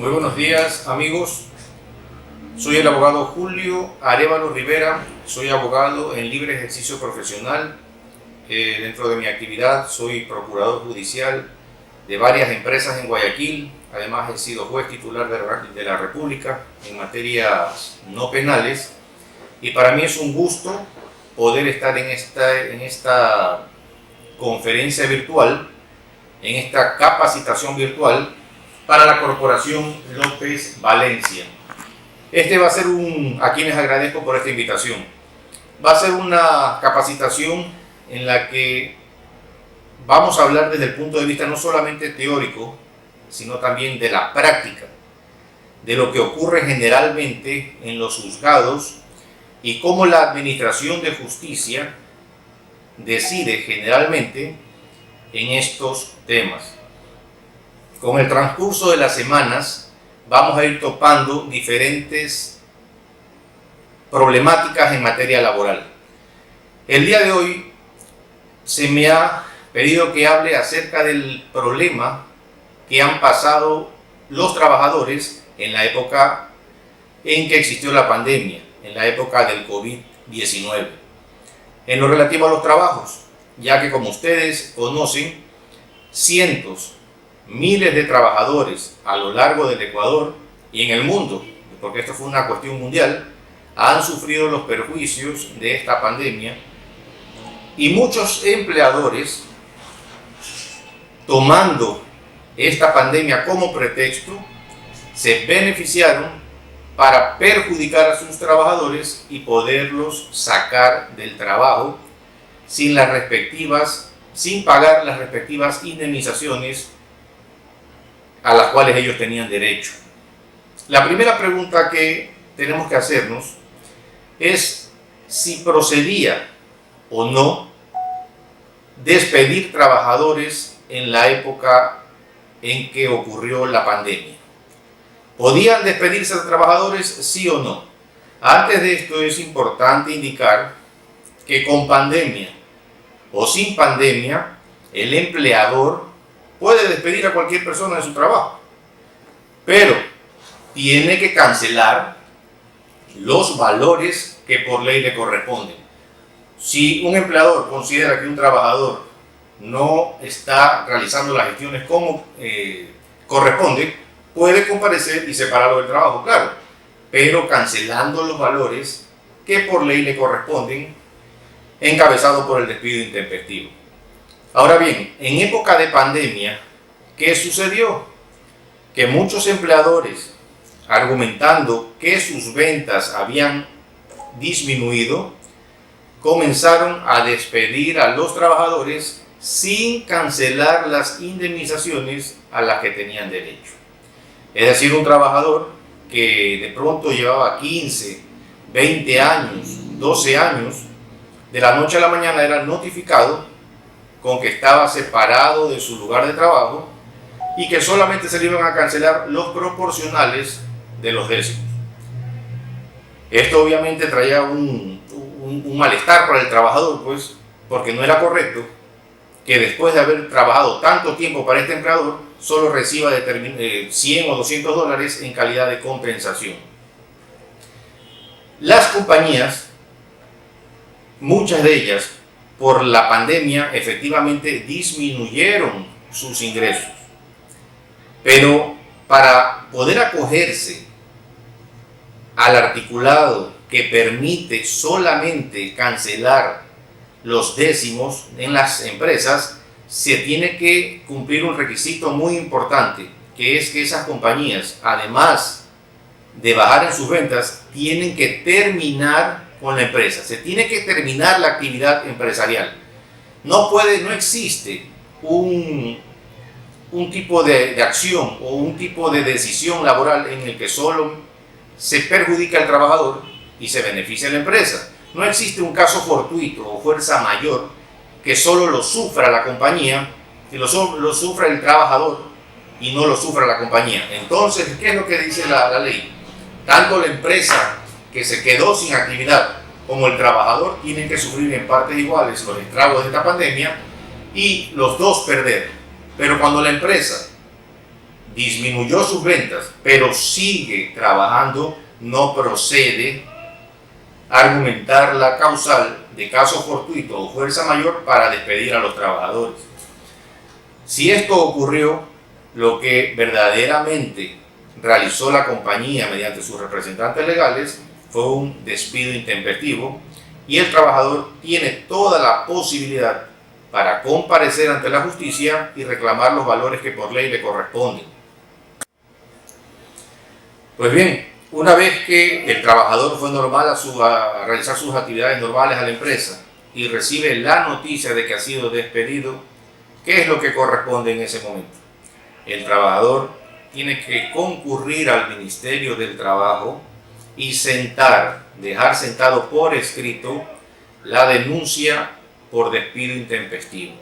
Muy buenos días, amigos. Soy el abogado Julio Arévalo Rivera. Soy abogado en libre ejercicio profesional. Dentro de mi actividad soy procurador judicial de varias empresas en Guayaquil. Además he sido juez titular de la República en materias no penales. Y para mí es un gusto poder estar en esta conferencia virtual, en esta capacitación virtual para la Corporación López Valencia. Este va a ser a quienes agradezco por esta invitación. Va a ser una capacitación en la que vamos a hablar desde el punto de vista no solamente teórico, sino también de la práctica, de lo que ocurre generalmente en los juzgados y cómo la Administración de Justicia decide generalmente en estos temas. Con el transcurso de las semanas vamos a ir topando diferentes problemáticas en materia laboral. El día de hoy se me ha pedido que hable acerca del problema que han pasado los trabajadores en la época en que existió la pandemia, en la época del COVID-19. En lo relativo a los trabajos, ya que como ustedes conocen, cientos, miles de trabajadores a lo largo del Ecuador y en el mundo, porque esto fue una cuestión mundial, han sufrido los perjuicios de esta pandemia y muchos empleadores, tomando esta pandemia como pretexto, se beneficiaron para perjudicar a sus trabajadores y poderlos sacar del trabajo sin pagar las respectivas indemnizaciones a las cuales ellos tenían derecho. La primera pregunta que tenemos que hacernos es si procedía o no despedir trabajadores en la época en que ocurrió la pandemia. ¿Podían despedirse de trabajadores, sí o no? Antes de esto es importante indicar que con pandemia o sin pandemia, el empleador puede despedir a cualquier persona de su trabajo, pero tiene que cancelar los valores que por ley le corresponden. Si un empleador considera que un trabajador no está realizando las gestiones como corresponde, puede comparecer y separarlo del trabajo, claro, pero cancelando los valores que por ley le corresponden, encabezado por el despido intempestivo. Ahora bien, en época de pandemia, ¿qué sucedió? Que muchos empleadores, argumentando que sus ventas habían disminuido, comenzaron a despedir a los trabajadores sin cancelar las indemnizaciones a las que tenían derecho. Es decir, un trabajador que de pronto llevaba 15, 20 años, 12 años, de la noche a la mañana era notificado con que estaba separado de su lugar de trabajo y que solamente se le iban a cancelar los proporcionales de los décimos. Esto obviamente traía un malestar para el trabajador, pues, porque no era correcto que después de haber trabajado tanto tiempo para este empleador, solo reciba 100 o 200 dólares en calidad de compensación. Las compañías, muchas de ellas, por la pandemia, efectivamente disminuyeron sus ingresos. Pero para poder acogerse al articulado que permite solamente cancelar los décimos en las empresas, se tiene que cumplir un requisito muy importante, que es que esas compañías, además de bajar en sus ventas, tienen que terminar con la empresa. Se tiene que terminar la actividad empresarial. No existe un tipo de acción o un tipo de decisión laboral en el que solo se perjudica al trabajador y se beneficia a la empresa. No existe un caso fortuito o fuerza mayor que solo lo sufra la compañía, que lo sufra el trabajador y no lo sufra la compañía. Entonces, ¿qué es lo que dice la ley? Tanto la empresa que se quedó sin actividad como el trabajador tienen que sufrir en partes iguales los estragos de esta pandemia y los dos perder. Pero cuando la empresa disminuyó sus ventas, pero sigue trabajando, no procede argumentar la causal de caso fortuito o fuerza mayor para despedir a los trabajadores. Si esto ocurrió, lo que verdaderamente realizó la compañía mediante sus representantes legales fue un despido intempestivo y el trabajador tiene toda la posibilidad para comparecer ante la justicia y reclamar los valores que por ley le corresponden. Pues bien, una vez que el trabajador fue normal a realizar sus actividades normales a la empresa y recibe la noticia de que ha sido despedido, ¿qué es lo que corresponde en ese momento? El trabajador tiene que concurrir al Ministerio del Trabajo y dejar sentado por escrito la denuncia por despido intempestivo.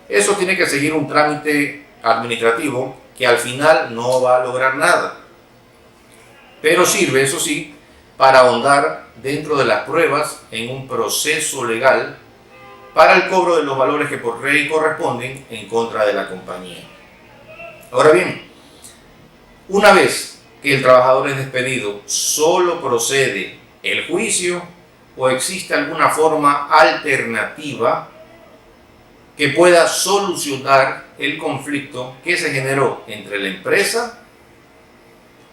Eso tiene que seguir un trámite administrativo que al final no va a lograr nada, pero sirve, eso sí, para ahondar dentro de las pruebas en un proceso legal para el cobro de los valores que por ley corresponden en contra de la compañía. Ahora bien, una vez que el trabajador es despedido, ¿solo procede el juicio o existe alguna forma alternativa que pueda solucionar el conflicto que se generó entre la empresa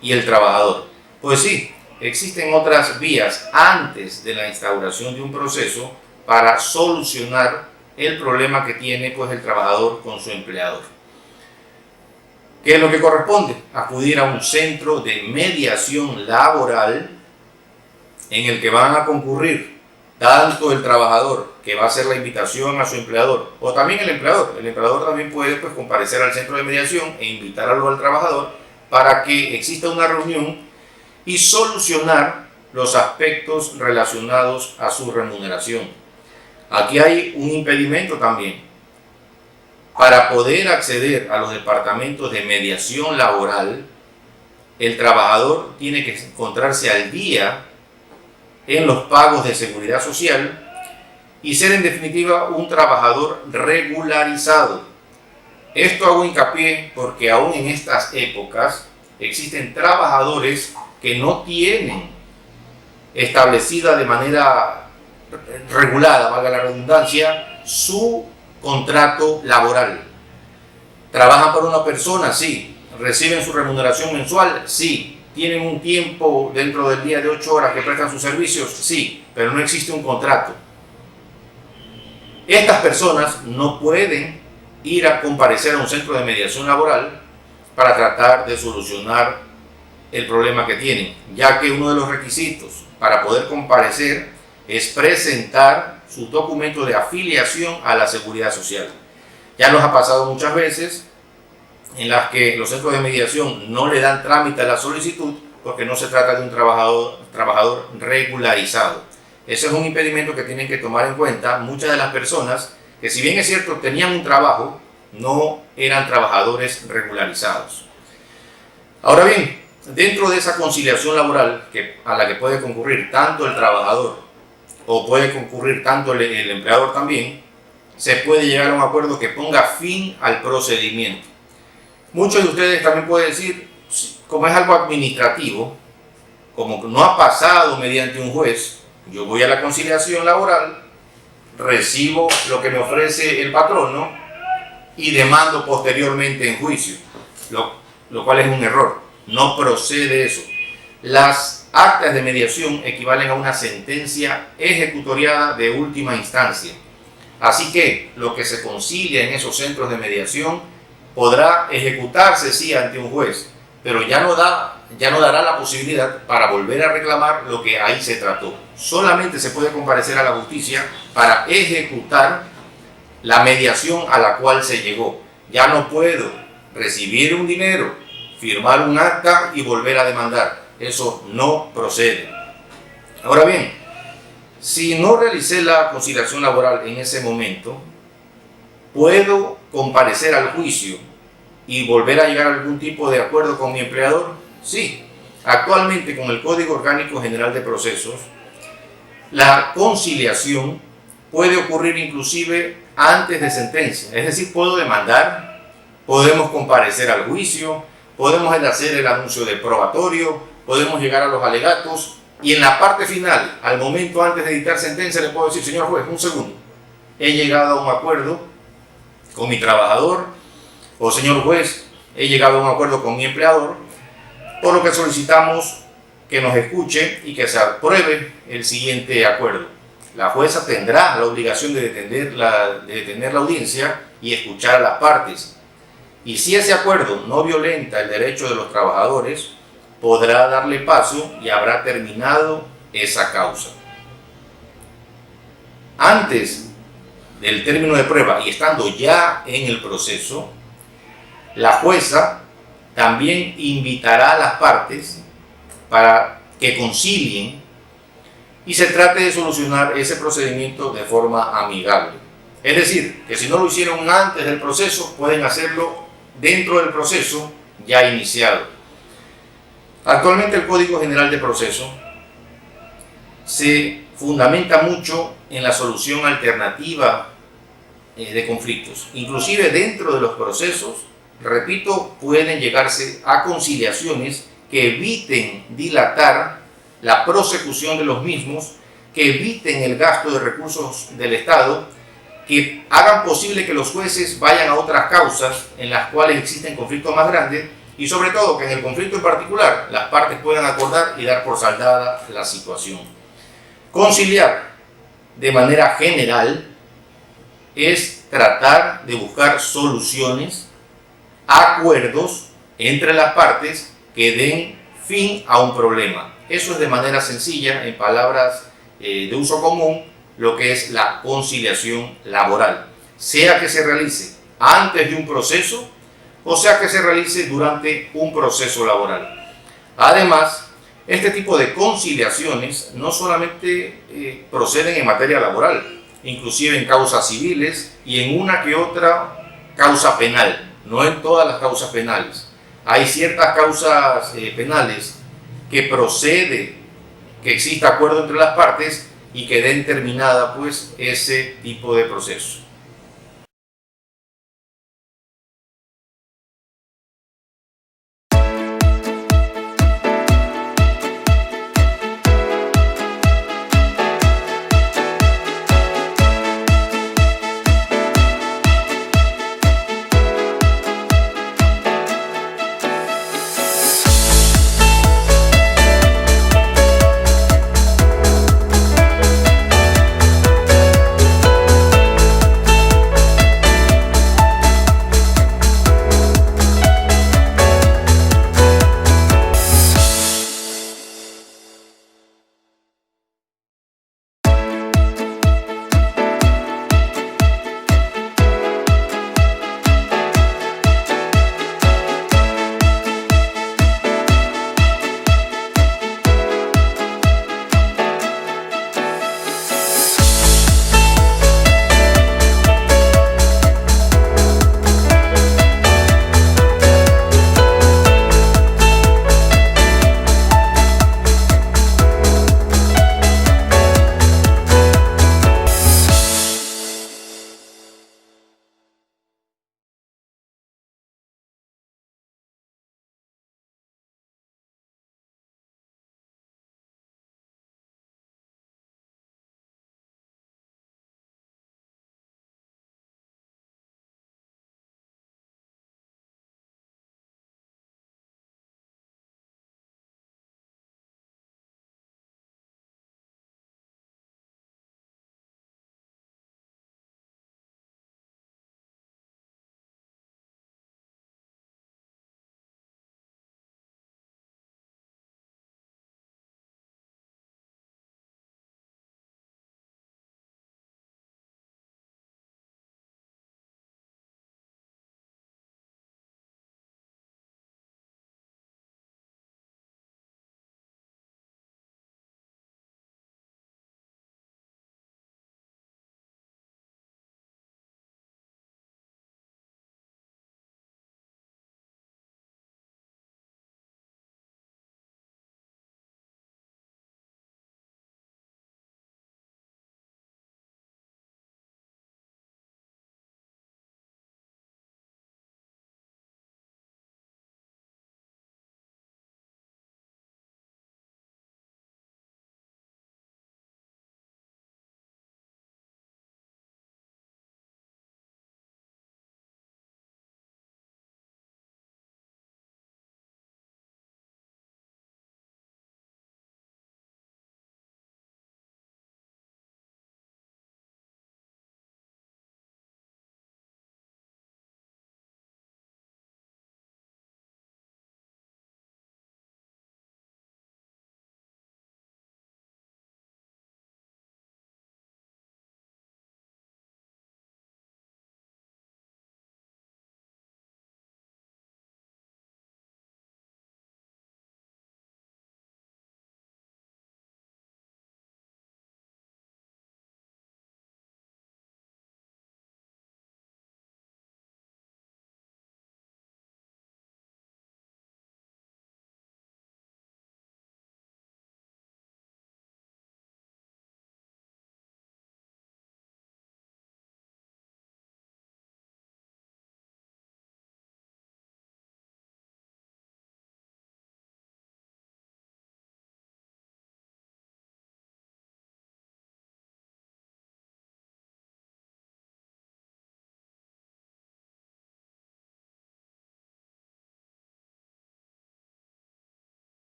y el trabajador? Pues sí, existen otras vías antes de la instauración de un proceso para solucionar el problema que tiene pues el trabajador con su empleador. ¿Qué es lo que corresponde? Acudir a un centro de mediación laboral en el que van a concurrir tanto el trabajador, que va a hacer la invitación a su empleador, o también el empleador. El empleador también puede pues comparecer al centro de mediación e invitar al trabajador para que exista una reunión y solucionar los aspectos relacionados a su remuneración. Aquí hay un impedimento también. Para poder acceder a los departamentos de mediación laboral, el trabajador tiene que encontrarse al día en los pagos de seguridad social y ser en definitiva un trabajador regularizado. Esto hago hincapié porque aún en estas épocas existen trabajadores que no tienen establecida de manera regulada, valga la redundancia, su contrato laboral. ¿Trabajan para una persona? Sí. ¿Reciben su remuneración mensual? Sí. ¿Tienen un tiempo dentro del día de 8 horas que prestan sus servicios? Sí, pero no existe un contrato. Estas personas no pueden ir a comparecer a un centro de mediación laboral para tratar de solucionar el problema que tienen, ya que uno de los requisitos para poder comparecer es presentar sus documentos de afiliación a la seguridad social. Ya nos ha pasado muchas veces en las que los centros de mediación no le dan trámite a la solicitud porque no se trata de un trabajador regularizado. Ese es un impedimento que tienen que tomar en cuenta muchas de las personas que, si bien es cierto tenían un trabajo, no eran trabajadores regularizados. Ahora bien, dentro de esa conciliación laboral a la que puede concurrir tanto el trabajador o puede concurrir tanto el empleador también, se puede llegar a un acuerdo que ponga fin al procedimiento. Muchos de ustedes también pueden decir, como es algo administrativo, como no ha pasado mediante un juez, yo voy a la conciliación laboral, recibo lo que me ofrece el patrono y demando posteriormente en juicio, lo cual es un error. No procede eso. Las actas de mediación equivalen a una sentencia ejecutoriada de última instancia. Así que lo que se concilia en esos centros de mediación podrá ejecutarse sí ante un juez, pero ya no dará la posibilidad para volver a reclamar lo que ahí se trató. Solamente se puede comparecer a la justicia para ejecutar la mediación a la cual se llegó. Ya no puedo recibir un dinero, firmar un acta y volver a demandar. Eso no procede. Ahora bien, si no realicé la conciliación laboral en ese momento, ¿puedo comparecer al juicio y volver a llegar a algún tipo de acuerdo con mi empleador? Sí. Actualmente, con el Código Orgánico General de Procesos, la conciliación puede ocurrir inclusive antes de sentencia. Es decir, puedo demandar, podemos comparecer al juicio, podemos hacer el anuncio de probatorio, podemos llegar a los alegatos y en la parte final, al momento antes de dictar sentencia, le puedo decir, señor juez, un segundo, he llegado a un acuerdo con mi trabajador, o señor juez, he llegado a un acuerdo con mi empleador, por lo que solicitamos que nos escuche y que se apruebe el siguiente acuerdo. La jueza tendrá la obligación de detener la audiencia y escuchar a las partes. Y si ese acuerdo no violenta el derecho de los trabajadores, podrá darle paso y habrá terminado esa causa. Antes del término de prueba y estando ya en el proceso, la jueza también invitará a las partes para que concilien y se trate de solucionar ese procedimiento de forma amigable. Es decir, que si no lo hicieron antes del proceso, pueden hacerlo dentro del proceso ya iniciado. Actualmente el Código General de Proceso se fundamenta mucho en la solución alternativa de conflictos. Inclusive dentro de los procesos, repito, pueden llegarse a conciliaciones que eviten dilatar la prosecución de los mismos, que eviten el gasto de recursos del Estado, que hagan posible que los jueces vayan a otras causas en las cuales existen conflictos más grandes y sobre todo que en el conflicto en particular las partes puedan acordar y dar por saldada la situación. Conciliar de manera general es tratar de buscar soluciones, acuerdos entre las partes que den fin a un problema. Eso es de manera sencilla, en palabras de uso común, lo que es la conciliación laboral, sea que se realice antes de un proceso o sea que se realice durante un proceso laboral. Además, este tipo de conciliaciones no solamente proceden en materia laboral, inclusive en causas civiles y en una que otra causa penal, no en todas las causas penales. Hay ciertas causas penales que procede que exista acuerdo entre las partes y que den terminada pues ese tipo de proceso.